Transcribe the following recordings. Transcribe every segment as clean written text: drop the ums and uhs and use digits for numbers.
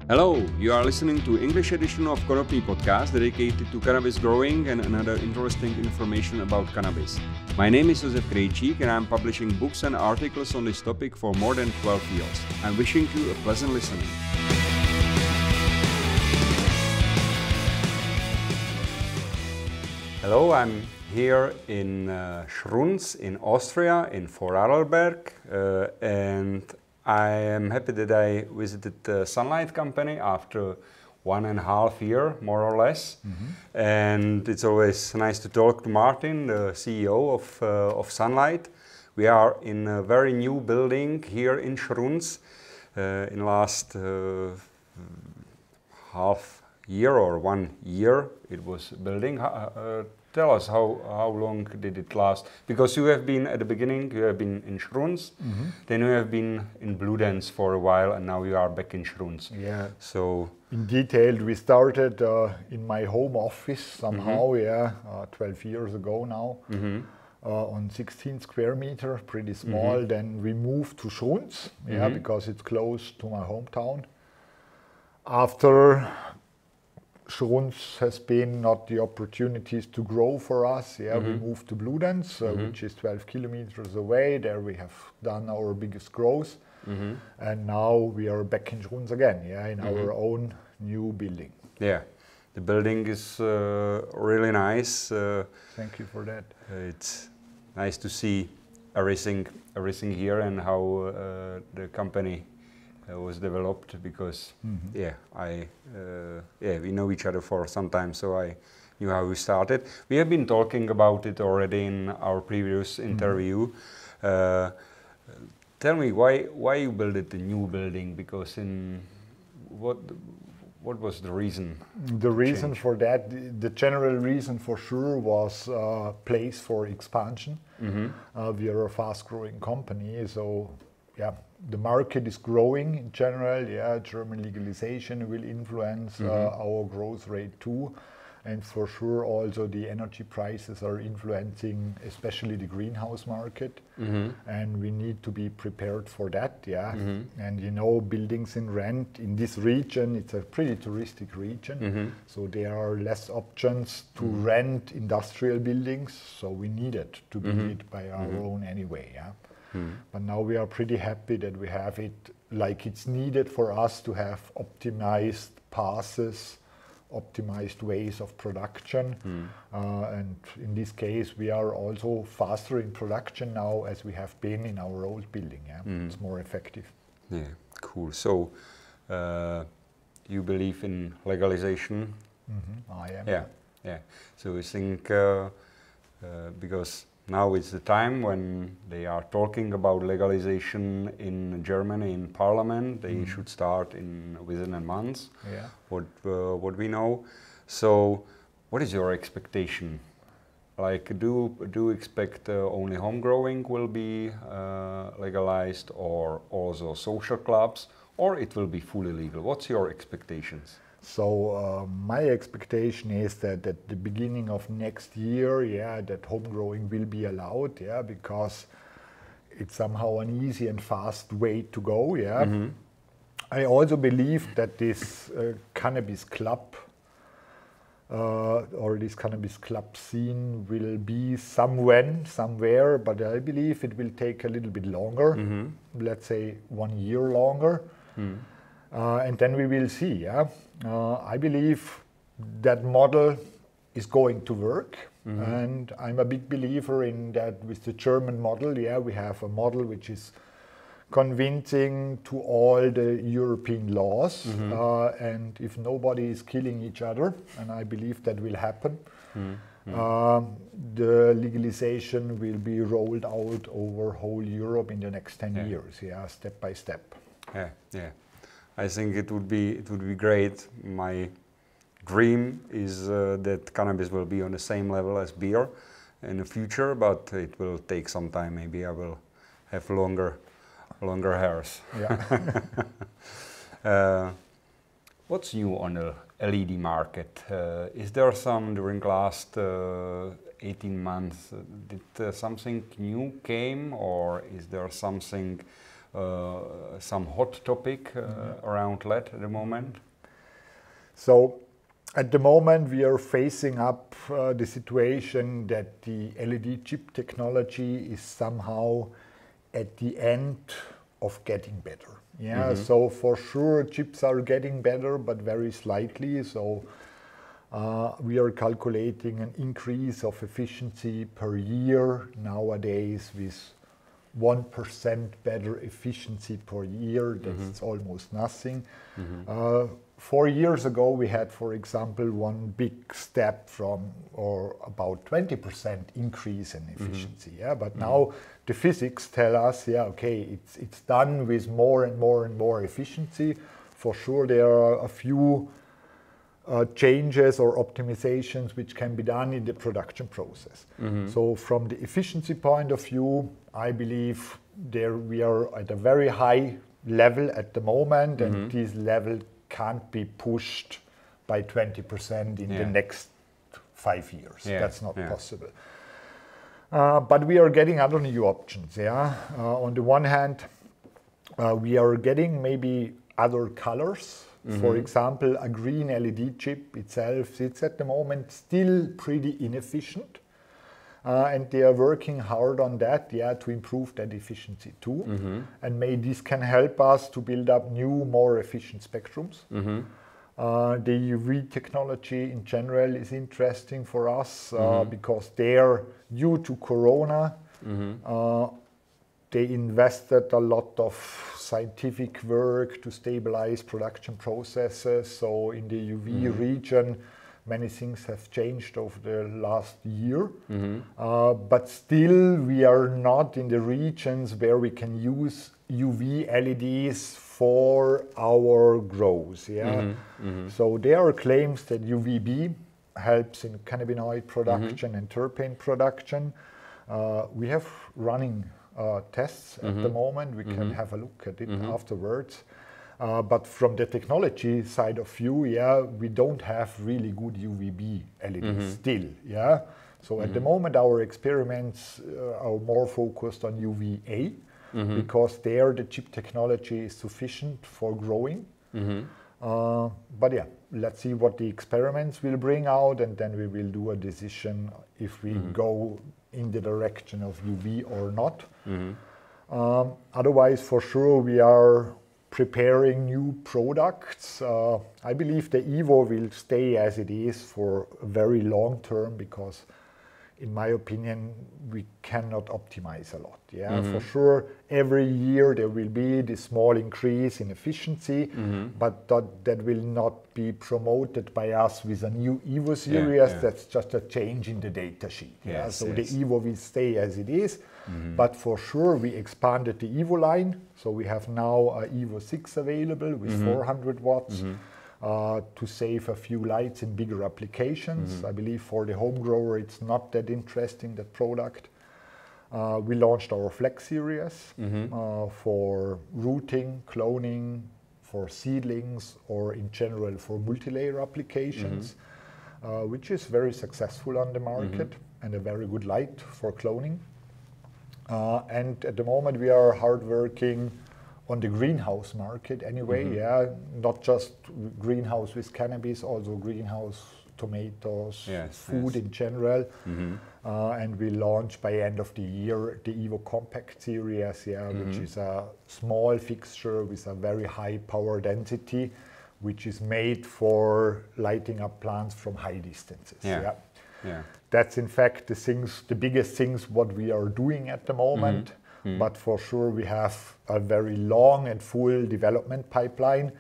Hello, you are listening to English edition of Cannabis Podcast dedicated to cannabis growing and another interesting information about cannabis. My name is Josef Krejčík and I'm publishing books and articles on this topic for more than 12 years. I'm wishing you a pleasant listening. Hello, I'm here in Schruns in Austria, in Vorarlberg, and I am happy that I visited the SANlight company after 1.5 years, more or less. And it's always nice to talk to Martin, the CEO of SANlight. We are in a very new building here in Schruns. In last half year or 1 year it was building. Tell us how long did it last? Because you have been at the beginning, you have been in Schruns, then you have been in Bludenz for a while, and now you are back in Schruns. Yeah. So in detail, we started in my home office somehow, 12 years ago now, on 16 square meter, pretty small. Then we moved to Schruns, because it's close to my hometown. After Schruns has been not the opportunities to grow for us. We moved to Bludenz, which is 12 kilometers away. There we have done our biggest growth. And now we are back in Schruns again, in our own new building. Yeah, the building is really nice. Thank you for that. It's nice to see everything here and how the company was developed, because we know each other for some time, so I knew how we started. We have been talking about it already in our previous interview. Tell me why you built a new building, because what was the reason? The reason for that, the general reason for sure was place for expansion. We are a fast-growing company, so the market is growing in general. German legalization will influence our growth rate too, and for sure also the energy prices are influencing especially the greenhouse market, and we need to be prepared for that. And you know, buildings in rent in this region, it's a pretty touristic region, so there are less options to rent industrial buildings, so we needed to build it by our own anyway. But now we are pretty happy that we have it like it's needed for us to have optimized passes, optimized ways of production. And in this case, we are also faster in production now as we have been in our old building. It's more effective. Yeah, cool. So you believe in legalization? I am. Yeah. So I think because now is the time when they are talking about legalization in Germany in Parliament. They should start within a month. What we know. So, what is your expectation? Like, do you expect only home growing will be legalized, or also social clubs, or it will be fully legal? What's your expectations? So my expectation is that at the beginning of next year, that home growing will be allowed, because it's somehow an easy and fast way to go. I also believe that this cannabis club or this cannabis club scene will be somewhere, but I believe it will take a little bit longer. Let's say 1 year longer. And then we will see. I believe that model is going to work, and I'm a big believer in that. With the German model, we have a model which is convincing to all the European laws, and if nobody is killing each other, and I believe that will happen, the legalization will be rolled out over whole Europe in the next 10 years, step by step. I think it would be great. My dream is that cannabis will be on the same level as beer in the future, but it will take some time. Maybe I will have longer hairs. What's new on the LED market? Is there some during last 18 months? Did something new came, or is there something some hot topic around LED at the moment? So at the moment we are facing up the situation that the LED chip technology is somehow at the end of getting better. Yeah, so for sure chips are getting better, but very slightly. So we are calculating an increase of efficiency per year nowadays with 1% better efficiency per year. That's almost nothing. 4 years ago, we had, for example, one big step from, or about 20% increase in efficiency. Yeah, but now the physics tell us, yeah, okay, it's done with more and more and more efficiency. For sure, there are a few changes or optimizations which can be done in the production process. So from the efficiency point of view, I believe there we are at a very high level at the moment, and this level can't be pushed by 20% in the next 5 years. That's not possible. But we are getting other new options. Yeah, on the one hand, we are getting maybe other colors. For example, a green LED chip itself, it's at the moment still pretty inefficient. And they are working hard on that, to improve that efficiency too. And maybe this can help us to build up new, more efficient spectrums. The UV technology in general is interesting for us because there, due to Corona, they invested a lot of scientific work to stabilize production processes. So in the UV region, many things have changed over the last year. But still, we are not in the regions where we can use UV LEDs for our growth. So there are claims that UVB helps in cannabinoid production and terpene production. We have running tests at the moment. We can have a look at it afterwards. But from the technology side of view, we don't have really good UVB LEDs still. So at the moment, our experiments are more focused on UVA because there the chip technology is sufficient for growing. But let's see what the experiments will bring out, and then we will do a decision if we go in the direction of UV or not. Otherwise, for sure, we are preparing new products. I believe the Evo will stay as it is for a very long term because, in my opinion, we cannot optimize a lot. For sure, every year there will be this small increase in efficiency, but that will not be promoted by us with a new Evo series. That's just a change in the data sheet. So the Evo will stay as it is. But for sure, we expanded the Evo line. So we have now a Evo 6 available with 400 watts to save a few lights in bigger applications. I believe for the home grower, it's not that interesting, that product. We launched our Flex series for rooting, cloning, for seedlings, or in general for multi-layer applications, which is very successful on the market and a very good light for cloning. And at the moment, we are hard working on the greenhouse market anyway. Not just greenhouse with cannabis, also greenhouse tomatoes, food in general. And we launch by end of the year the Evo Compact series, which is a small fixture with a very high power density, which is made for lighting up plants from high distances. That's in fact the biggest things what we are doing at the moment. But for sure we have a very long and full development pipeline.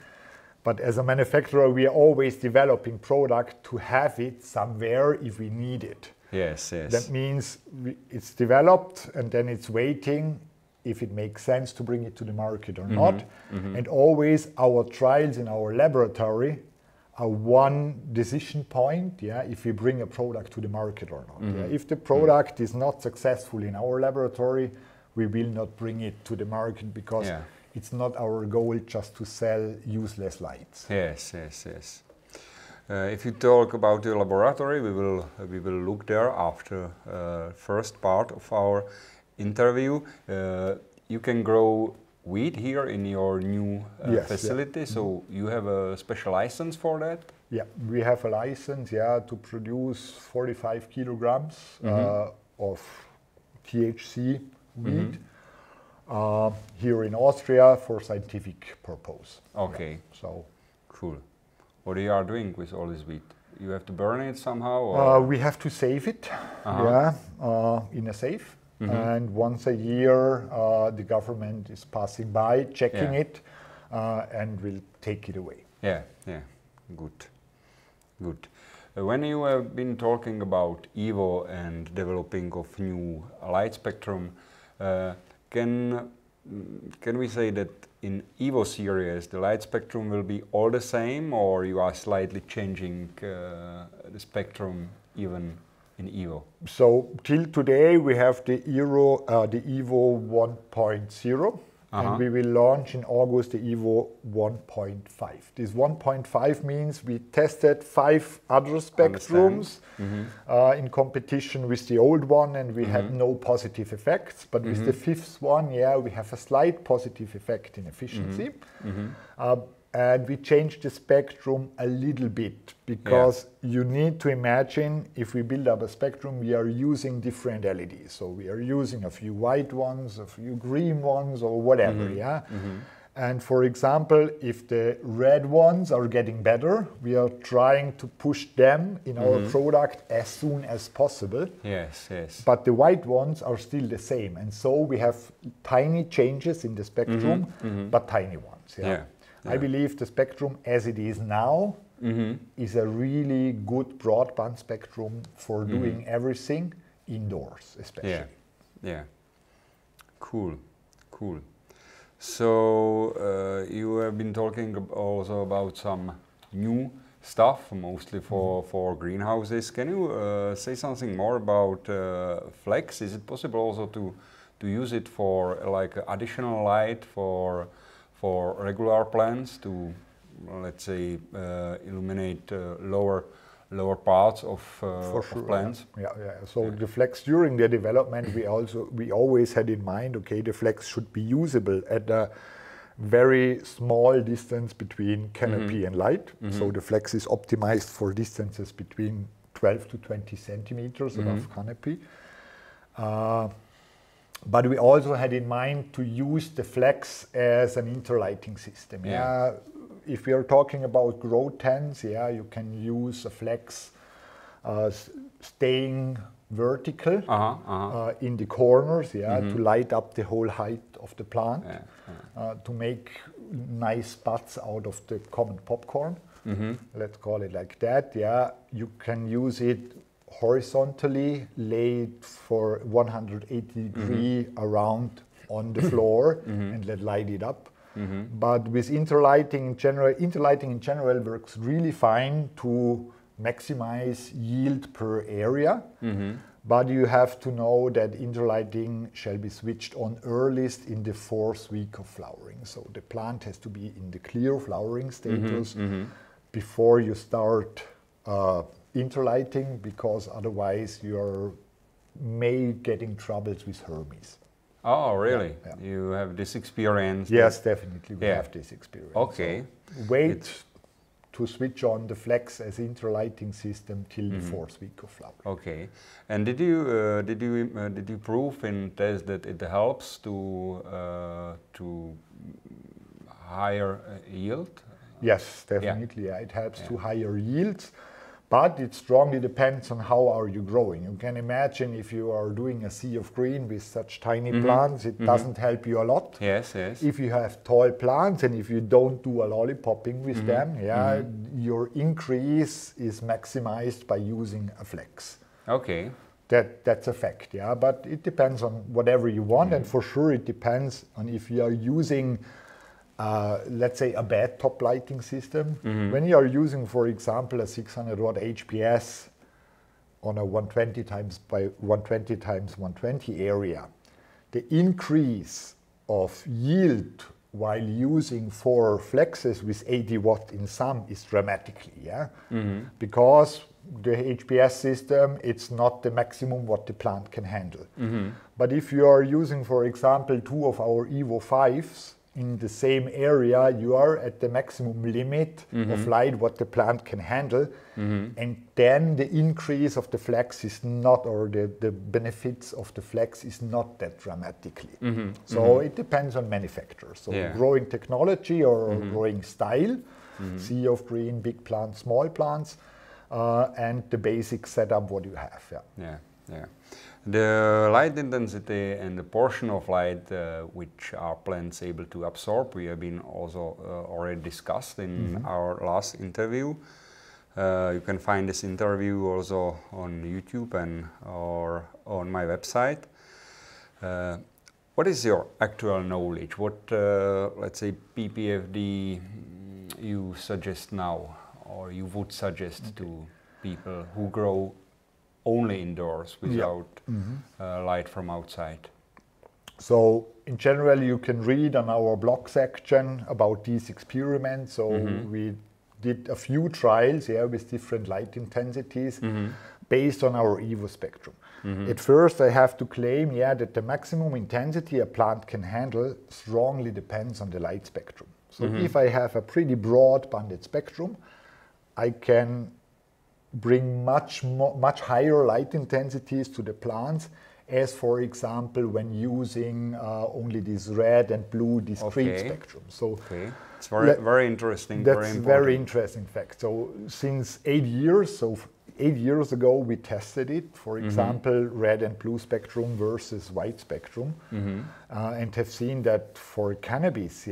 But as a manufacturer, we are always developing product to have it somewhere if we need it. That means it's developed and then it's waiting if it makes sense to bring it to the market or not. And always our trials in our laboratory are one decision point, if we bring a product to the market or not. If the product is not successful in our laboratory, we will not bring it to the market because it's not our goal just to sell useless lights. If you talk about the laboratory, we will look there after first part of our interview. You can grow weed here in your new facility. So you have a special license for that? Yeah, we have a license, to produce 45 kilograms of THC weed here in Austria for scientific purpose. Okay. Yeah, so cool. What are you doing with all this weed? You have to burn it somehow? Or? We have to save it, in a safe. And once a year, the government is passing by, checking it, and will take it away. Yeah, good. When you have been talking about EVO and developing of new light spectrum, can we say that in EVO series the light spectrum will be all the same, or you are slightly changing the spectrum even in EVO? So till today we have the EVO 1.0. And we will launch in August the EVO 1.5. This 1.5 means we tested 5 other spectrums in competition with the old one, and we had no positive effects. But with the 5th one, we have a slight positive effect in efficiency. And we changed the spectrum a little bit because you need to imagine if we build up a spectrum, we are using different LEDs. So we are using a few white ones, a few green ones, or whatever. And for example, if the red ones are getting better, we are trying to push them in our product as soon as possible. Yes. But the white ones are still the same. And so we have tiny changes in the spectrum, but tiny ones. I believe the spectrum as it is now is a really good broadband spectrum for doing everything indoors, especially. Yeah. Cool. So you have been talking also about some new stuff, mostly for greenhouses. Can you say something more about Flex? Is it possible also to use it for like additional light for regular plants to, let's say, illuminate lower parts of plants? So the Flex, during the development, we always had in mind, okay, the Flex should be usable at a very small distance between canopy and light. So the Flex is optimized for distances between 12 to 20 centimeters above canopy. But we also had in mind to use the Flex as an interlighting system. If we are talking about grow tents, you can use a Flex staying vertical in the corners, to light up the whole height of the plant, to make nice spots out of the common popcorn. Let's call it like that. You can use it horizontally, laid for 180 degree around on the floor and let light it up. But with interlighting in general works really fine to maximize yield per area. But you have to know that interlighting shall be switched on earliest in the 4th week of flowering. So the plant has to be in the clear flowering status before you start interlighting, because otherwise you may get in troubles with Hermes. Oh, really? You have this experience? Yes, definitely. We have this experience. Okay. So wait to switch on the Flex as interlighting system till the 4th week of flowering. Okay. And did you prove in test that it helps to higher yield? Yes, definitely. It helps to higher yields. But it strongly depends on how are you growing. You can imagine if you are doing a sea of green with such tiny plants, it doesn't help you a lot. Yes. If you have tall plants and if you don't do a lollipopping with them, your increase is maximized by using a Flex. Okay. That's a fact, But it depends on whatever you want, and for sure it depends on if you are using let's say a bad top lighting system. When you are using, for example, a 600 watt HPS on a 120 times by 120 times 120 area, the increase of yield while using 4 flexes with 80 watt in some is dramatically, because the HPS system, it's not the maximum what the plant can handle. But if you are using, for example, 2 of our Evo 5s in the same area, you are at the maximum limit of light what the plant can handle, and then the increase of the flex is not, or the benefits of the flex is not that dramatically. So it depends on many factors. So growing technology or growing style, sea of green, big plants, small plants, and the basic setup what you have. The light intensity and the portion of light which are plants able to absorb, we have been also already discussed in our last interview. You can find this interview also on YouTube and or on my website. What is your actual knowledge? What, let's say, PPFD you suggest now, or you would suggest to people who grow only indoors without light from outside? So in general, you can read on our blog section about these experiments. So we did a few trials with different light intensities based on our Evo spectrum. At first, I have to claim that the maximum intensity a plant can handle strongly depends on the light spectrum. So if I have a pretty broad banded spectrum, I can bring much higher light intensities to the plants, as for example when using only this red and blue discrete spectrum. So it's very interesting. That's very interesting fact. So since 8 years, 8 years ago we tested it, for example, red and blue spectrum versus white spectrum, and have seen that for cannabis,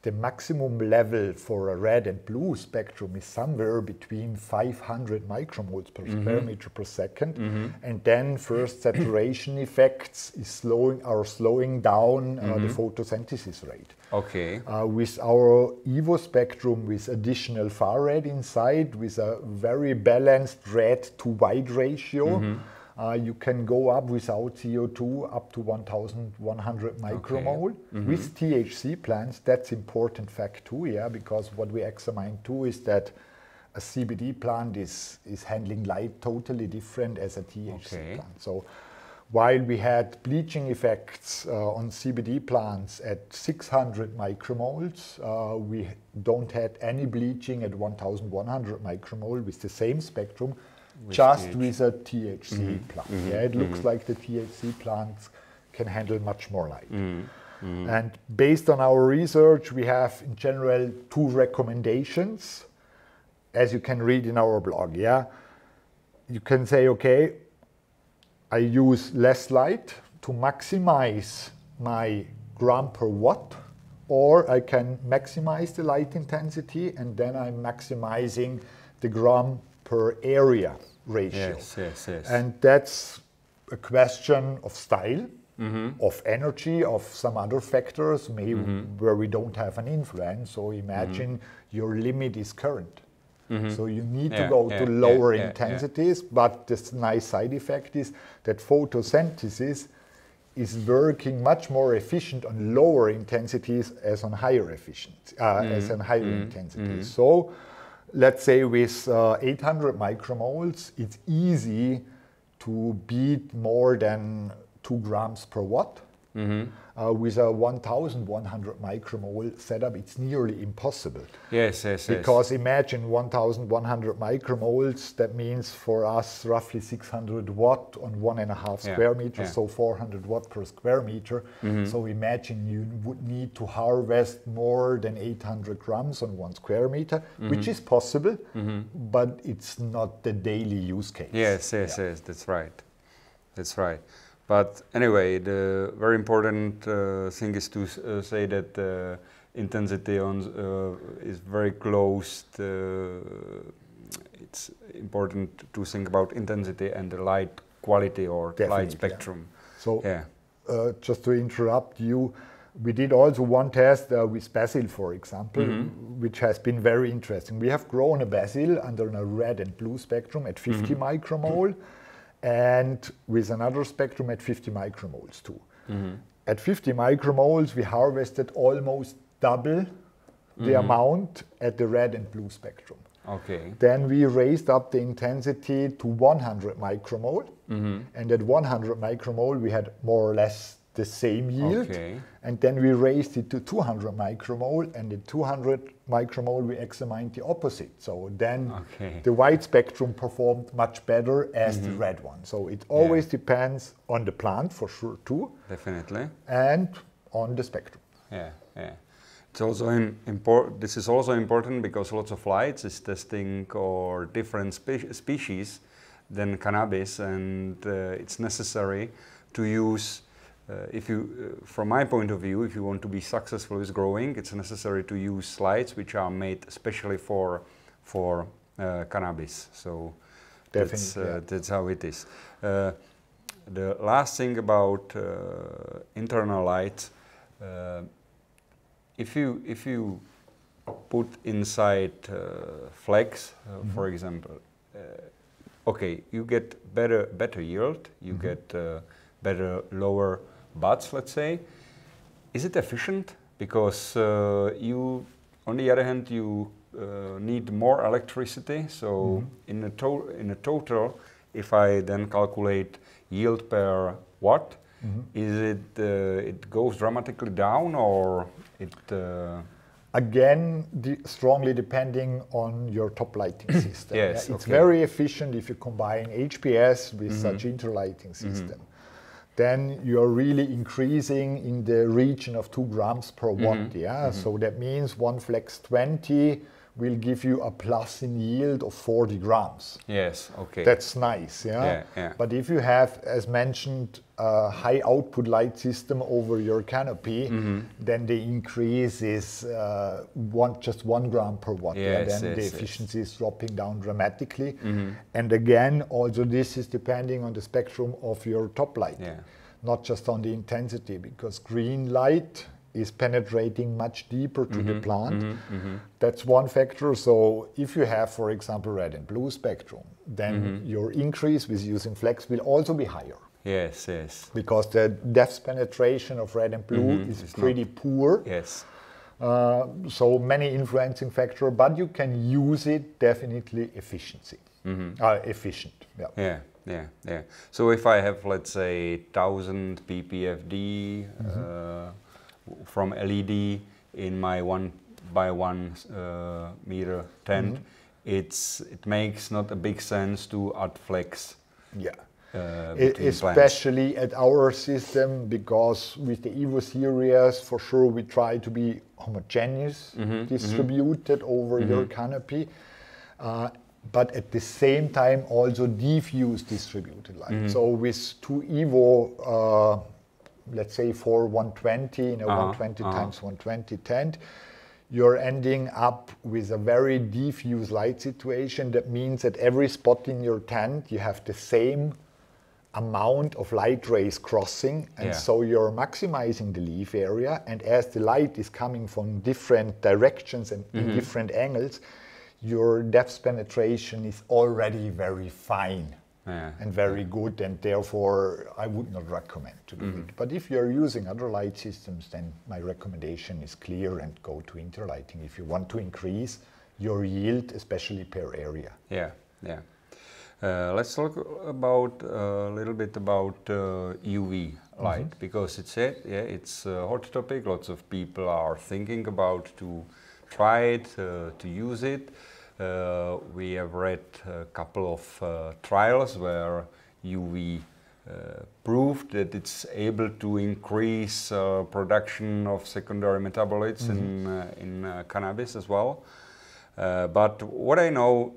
the maximum level for a red and blue spectrum is somewhere between 500 micromoles per square meter per second, and then first saturation effects are slowing down the photosynthesis rate. With our Evo spectrum with additional far red inside, with a very balanced red to white ratio, you can go up without CO2 up to 1,100 micromole with THC plants. That's important fact too, because what we examined too is that a CBD plant is handling light totally different as a THC plant. So while we had bleaching effects on CBD plants at 600 micromoles, we don't have any bleaching at 1,100 micromole with the same spectrum, just with a THC plant. It looks like the THC plants can handle much more light. And based on our research, we have in general 2 recommendations, as you can read in our blog. You can say, okay, I use less light to maximize my gram per watt, or I can maximize the light intensity and then I'm maximizing the gram per area ratio. And that's a question of style, of energy, of some other factors, maybe where we don't have an influence. So imagine your limit is current. So you need to go to lower intensities, but this nice side effect is that photosynthesis is working much more efficient on lower intensities as on higher intensities. So let's say with 800 micromoles, it's easy to beat more than 2 grams per watt. With a 1,100 micromole setup, it's nearly impossible. Because imagine 1,100 micromoles, that means for us roughly 600 watt on 1.5 square meters, so 400 watt per square meter. So imagine you would need to harvest more than 800 grams on 1 square meter, which is possible, but it's not the daily use case. Yes, that's right. That's right. But anyway, the very important thing is to say that intensity is very close. It's important to think about intensity and the light quality or light spectrum. So just to interrupt you, we did also one test with basil, for example, which has been very interesting. We have grown a basil under a red and blue spectrum at 50 micromole, and with another spectrum at 50 micromoles too. at 50 micromoles, we harvested almost double the amount at the red and blue spectrum. Okay. Then we raised up the intensity to 100 micromole, and at 100 micromole we had more or less the same yield. Okay. And then we raised it to 200 micromole, and at 200 micromole we examined the opposite. So then the white spectrum performed much better as the red one. So it always depends on the plant for sure too. Definitely. And on the spectrum. Yeah, yeah. It's also this is also important because lots of lights is testing or different species than cannabis, and it's necessary to use. From my point of view, if you want to be successful with growing, it's necessary to use lights which are made especially for cannabis. So that's how it is. The last thing about internal lights. If you put inside flex, for example, okay, you get better yield, you get better lower buds, let's say. Is it efficient? Because you, on the other hand, you need more electricity. So in a total, if I then calculate yield per watt, is it it goes dramatically down, or it? Again, strongly depending on your top lighting system. Yes, it's very efficient if you combine HPS with such interlighting system. Then you're really increasing in the region of 2 grams per watt. So that means one flex 20 will give you a plus in yield of 40 grams. Yes, okay. That's nice, yeah? But if you have, as mentioned, a high output light system over your canopy, then the increase is just 1 gram per watt. Then the efficiency is dropping down dramatically. And again, also this is depending on the spectrum of your top light, not just on the intensity, because green light is penetrating much deeper to the plant. That's one factor. So if you have, for example, red and blue spectrum, then your increase with using flex will also be higher. Yes, yes. Because the depth penetration of red and blue is pretty poor. Yes. So many influencing factor, but you can use it definitely efficient. Yeah. So if I have, let's say, 1000 PPFD from LED in my 1x1 meter tent, it makes not a big sense to add flex. Especially at our system, because with the Evo series, for sure we try to be homogeneous, distributed over your canopy, but at the same time also diffuse distributed light. So with 2 Evo, let's say for 120 in a 120 times 120 tent, you're ending up with a very diffuse light situation. That means at every spot in your tent you have the same amount of light rays crossing, and so you're maximizing the leaf area, and as the light is coming from different directions and in different angles, your depth penetration is already very fine. And very good, and therefore I would not recommend to do it. But if you're using other light systems, then my recommendation is clear and go to interlighting if you want to increase your yield, especially per area. Let's talk about a little bit about UV light, because it's a hot topic. Lots of people are thinking about to try it, to use it. We have read a couple of trials where UV proved that it's able to increase production of secondary metabolites in cannabis as well. But what I know,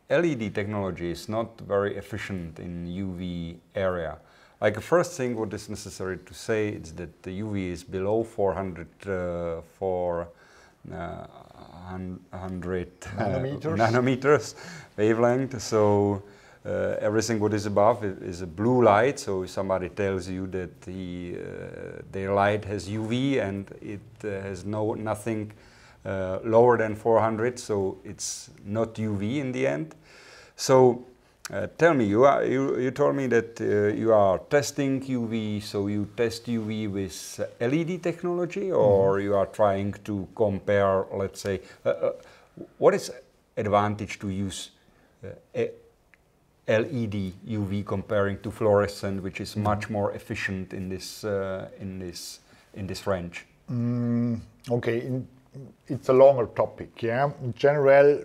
LED technology is not very efficient in UV area. Like the first thing what is necessary to say is that the UV is below 400 nanometers wavelength. So everything what is above is a blue light. So if somebody tells you that their light has UV and it has nothing lower than 400, so it's not UV in the end. So Tell me, you told me that you are testing UV, so you test UV with LED technology, or you are trying to compare, let's say, what is advantage to use LED UV comparing to fluorescent, which is much more efficient in this range? Okay, it's a longer topic. Yeah, in general,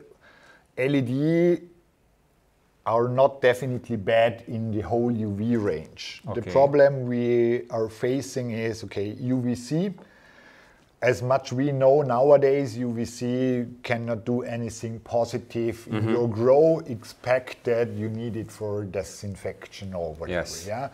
LED are not definitely bad in the whole UV range. Okay. The problem we are facing is, okay, UVC. As much we know nowadays, UVC cannot do anything positive in your grow. Expect that you need it for disinfection or whatever. Yes. Yeah.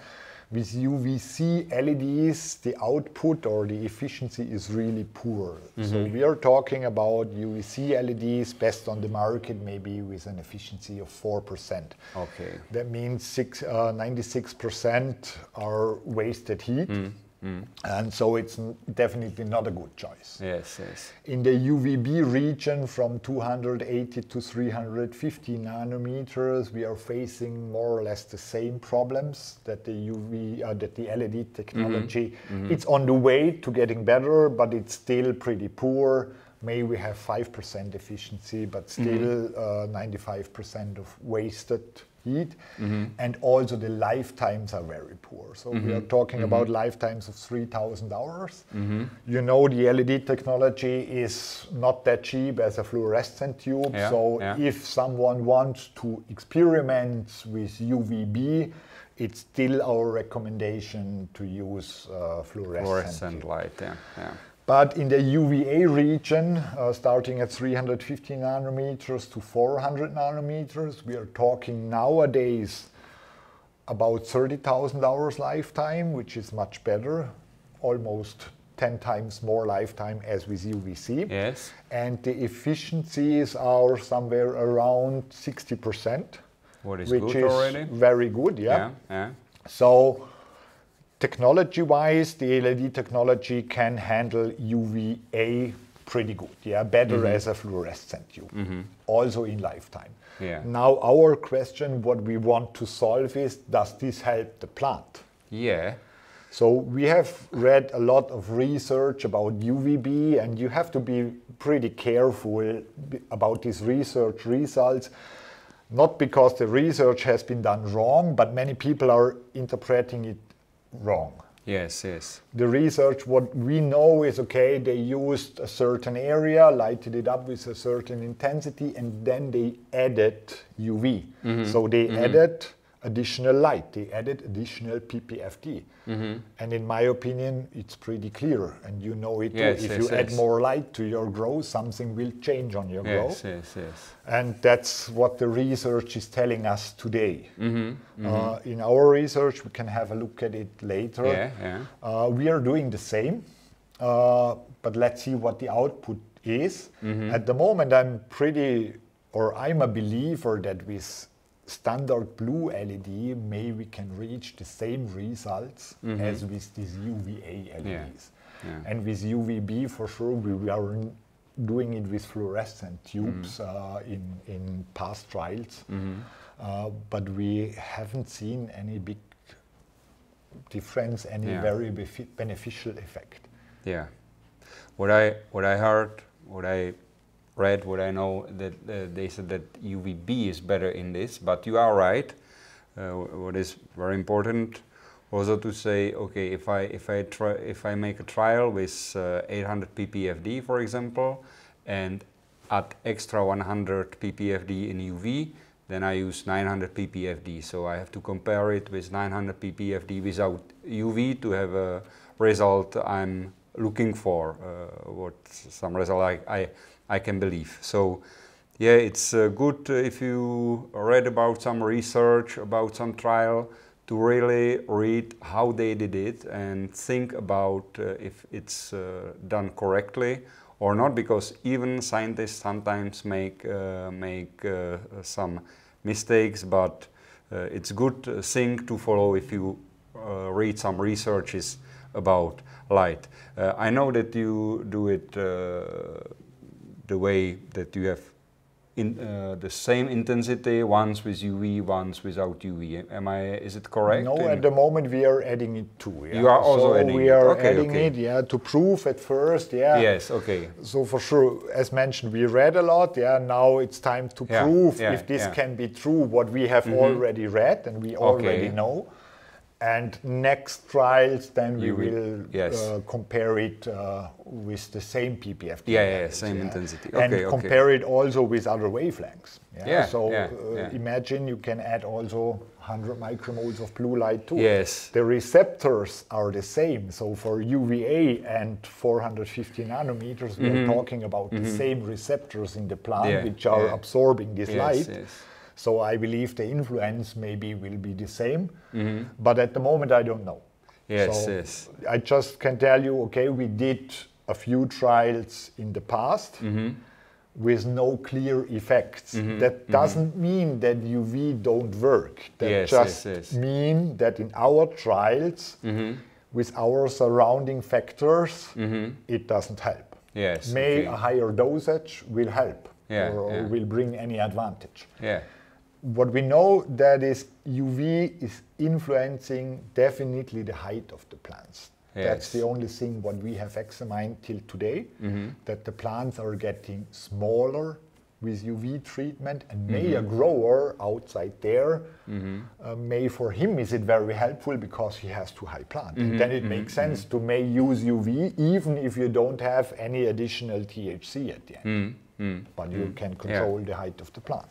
With UVC LEDs, the output or the efficiency is really poor. So we are talking about UVC LEDs best on the market, maybe with an efficiency of 4%. Okay. That means 96% are wasted heat. And so it's definitely not a good choice. Yes, yes. In the UVB region from 280 to 350 nanometers, we are facing more or less the same problems that the that the LED technology. It's on the way to getting better, but it's still pretty poor. Maybe we have 5% efficiency, but still 95% of wasted heat. And also the lifetimes are very poor. So we are talking about lifetimes of 3,000 hours. You know, the LED technology is not that cheap as a fluorescent tube. Yeah, so yeah. if someone wants to experiment with UVB, it's still our recommendation to use fluorescent tube. Light, yeah, yeah. But in the UVA region, starting at 350 nanometers to 400 nanometers, we are talking nowadays about 30,000 hours lifetime, which is much better, almost 10 times more lifetime as with UVC. Yes. And the efficiencies are somewhere around 60%. What is which good is already? Very good, yeah. Yeah, yeah. So technology-wise, the LED technology can handle UVA pretty good, yeah, better as a fluorescent tube, also in lifetime. Yeah. Now our question, what we want to solve is, does this help the plant? Yeah. So we have read a lot of research about UVB, and you have to be pretty careful about these research results. Not because the research has been done wrong, but many people are interpreting it wrong. Yes, yes. The research, what we know is, okay, they used a certain area, lighted it up with a certain intensity, and then they added UV. So they added additional light, they added additional PPFD. And in my opinion, it's pretty clear, and you know it too. Yes, if yes, you add yes. more light to your grow, something will change on your grow. Yes, yes, yes. And that's what the research is telling us today. In our research, we can have a look at it later. Yeah, yeah. We are doing the same, but let's see what the output is. At the moment, I'm a believer that with standard blue LED, maybe we can reach the same results as with these UVA LEDs. Yeah, yeah. And with UVB, for sure, we are doing it with fluorescent tubes in past trials. But we haven't seen any big difference, any very beneficial effect. Yeah. What I heard, what I read, what I know, that they said that UVB is better in this, but you are right. What is very important also to say, okay, if I make a trial with 800 ppfd, for example, and add extra 100 ppfd in UV, then I use 900 ppfd. So I have to compare it with 900 ppfd without UV to have a result I'm looking for, what some result I can believe. So yeah, it's good if you read about some research, about some trial, to really read how they did it and think about if it's done correctly or not, because even scientists sometimes make some mistakes, but it's a good thing to follow if you read some researches about light. I know that you do it the way that you have the same intensity, once with UV, once without UV. Is it correct? No, at the moment we are adding it too. Yeah? You are also adding it. We are adding it, yeah, to prove at first, yeah. Yes, okay. So for sure, as mentioned, we read a lot, yeah. Now it's time to prove if this can be true, what we have already read and we already know. And next trials, then we will compare it with the same PPFD. Same intensity. And compare it also with other wavelengths. Imagine you can add also 100 micromoles of blue light too. Yes. The receptors are the same. So for UVA and 450 nanometers, we are talking about the same receptors in the plant which are absorbing this light. So I believe the influence maybe will be the same, but at the moment I don't know. I just can tell you, okay, we did a few trials in the past with no clear effects. That doesn't mean that UV don't work. That just mean that in our trials, with our surrounding factors, it doesn't help. A higher dosage will help or will bring any advantage. What we know that is UV is influencing definitely the height of the plants. That's the only thing what we have examined till today, that the plants are getting smaller with UV treatment, and may a grower outside there, may for him is it very helpful because he has too high plant. And then it makes sense to may use UV even if you don't have any additional THC at the end. But you can control the height of the plant.